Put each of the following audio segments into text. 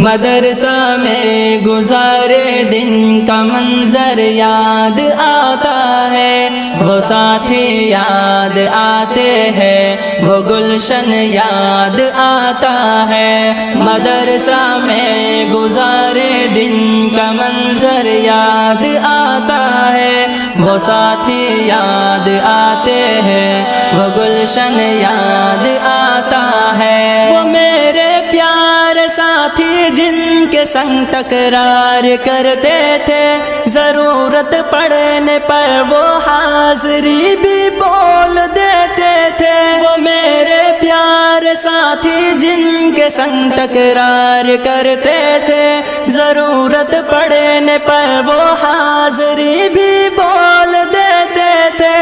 مدرسہ میں گزارے دن کا منظر یاد آتا ہے، وہ ساتھی یاد آتے ہیں، وہ گلشن یاد آتا ہے۔ مدرسہ میں گزارے دن کا منظر یاد آتا ہے، وہ ساتھی یاد آتے ہیں، وہ گلشن یاد آتا ہے۔ وہ میرے پیارے ساتھی جن کے سنگ تکرار کرتے تھے، ضرورت پڑنے پر وہ حاضری بھی بول دیتے تھے۔ وہ میرے پیارے ساتھی جن کے سنگ تکرار کرتے تھے، ضرورت پڑنے پر وہ حاضری بھی بول دیتے تھے۔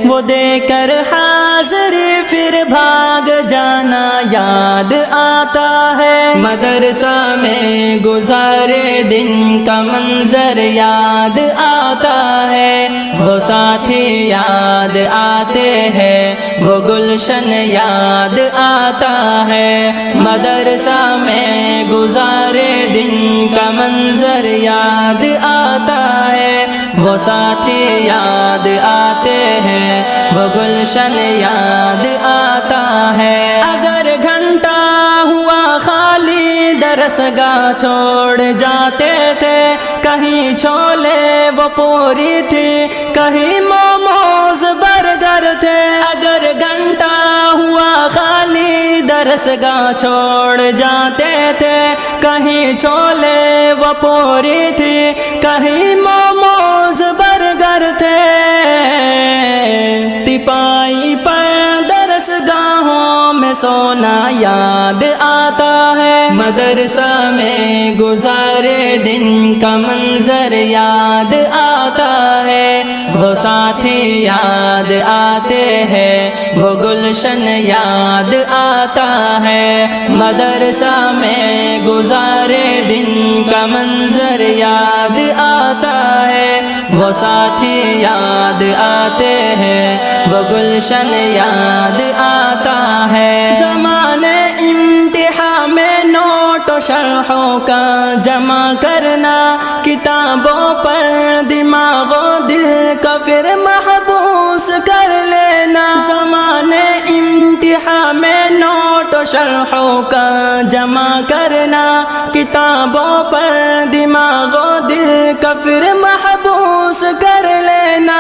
وہ دے کر حاضری پھر بھاگ جانا یاد آتا ہے۔ مدرسہ میں گزارے دن کا منظر یاد آتا ہے، وہ ساتھی یاد آتے ہیں، وہ گلشن یاد آتا ہے۔ مدرسہ میں گزارے دن کا منظر یاد آتا ہے، وہ ساتھی یاد آتے ہیں، وہ گلشن یاد آتا ہے۔ اگر گھنٹہ ہوا خالی درس گاہ چھوڑ جاتے تھے، کہیں چھولے وہ پوری تھی، کہیں موموز برگر تھے۔ اگر گھنٹہ ہوا خالی درس گاہ چھوڑ جاتے تھے، کہیں چھولے وہ پوری تھی، کہیں موموز برگر تھے۔ تپائی پر درس گاہوں میں سونا یاد آتا ہے۔ مدرسہ میں گزارے دن کا منظر یاد آتا ہے، وہ ساتھی یاد آتے ہیں، وہ گلشن یاد آتا ہے۔ مدرسہ میں گزارے دن کا منظر یاد آتا ہے، وہ ساتھی یاد آتے ہیں، وہ گلشن یاد آتا ہے۔ زمانے امتحان میں نوٹ و شرحوں کا جمع کرنا، کتابوں پر دماغ و دل کا پھر محبوس کر لینا۔ زمانے امتحان میں نوٹ و شرحوں کا جمع کرنا، کتابوں پر دماغ و دل کا پھر محبوس کر لینا۔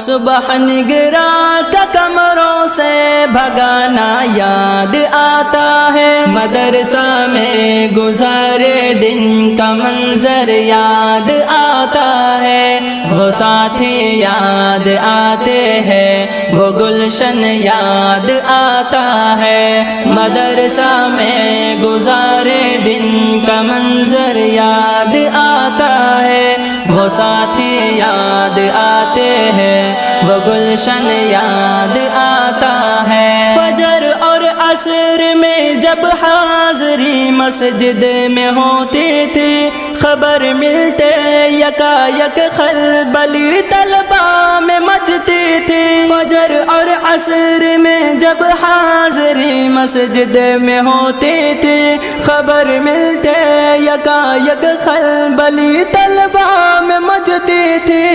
صبح نگراں کا کمروں سے بھگانا یاد آتا ہے۔ مدرسہ میں گزارے دن کا منظر یاد آتا ہے، وہ ساتھی یاد آتے ہیں، وہ گلشن یاد آتا ہے۔ مدرسہ میں گزارے دن کا منظر یاد آتا ہے، وہ ساتھی یاد آتے ہیں، وہ گلشن یاد آتا ہے۔ فجر اور عصر میں جب حاضری مسجد میں ہوتی تھی، خبر ملتے یکا یک خلبلی طلبہ میں مچتی تھی۔ فجر اور عصر میں جب حاضری مسجد میں ہوتی تھی، خبر ملتے یکا یک خلبلی طلبہ میں مچتی تھی۔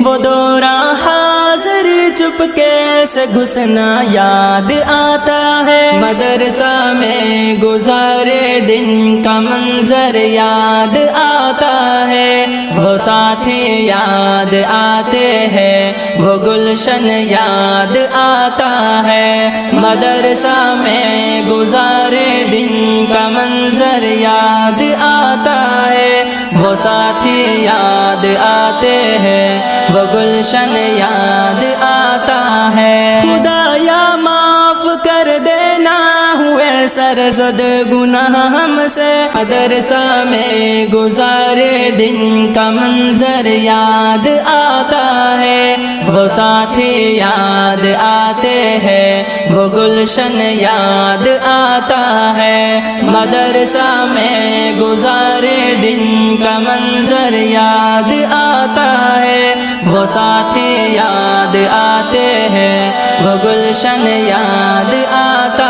وہ دوران حاضری چپکے سے گھسنا یاد آتا ہے۔ مدرسہ میں گزارے دن کا منظر یاد آتا ہے، وہ ساتھی یاد آتے ہیں، وہ گلشن یاد آتا ہے۔ مدرسہ میں گزارے دن کا منظر یاد آتا ہے، وہ ساتھی یاد آتے ہیں، وہ گلشن یاد آتا ہے۔ خدایا معاف کر دینا ہوئے سرزد گناہ ہم سے، مدرسہ میں گزارے دن کا منظر یاد آتا ہے، وہ ساتھی یاد آتے ہیں، وہ گلشن یاد آتا ہے۔ مدرسہ میں گزارے دن کا منظر یاد آتا ہے، وہ ساتھی یاد آتے ہیں، وہ گلشن یاد آتا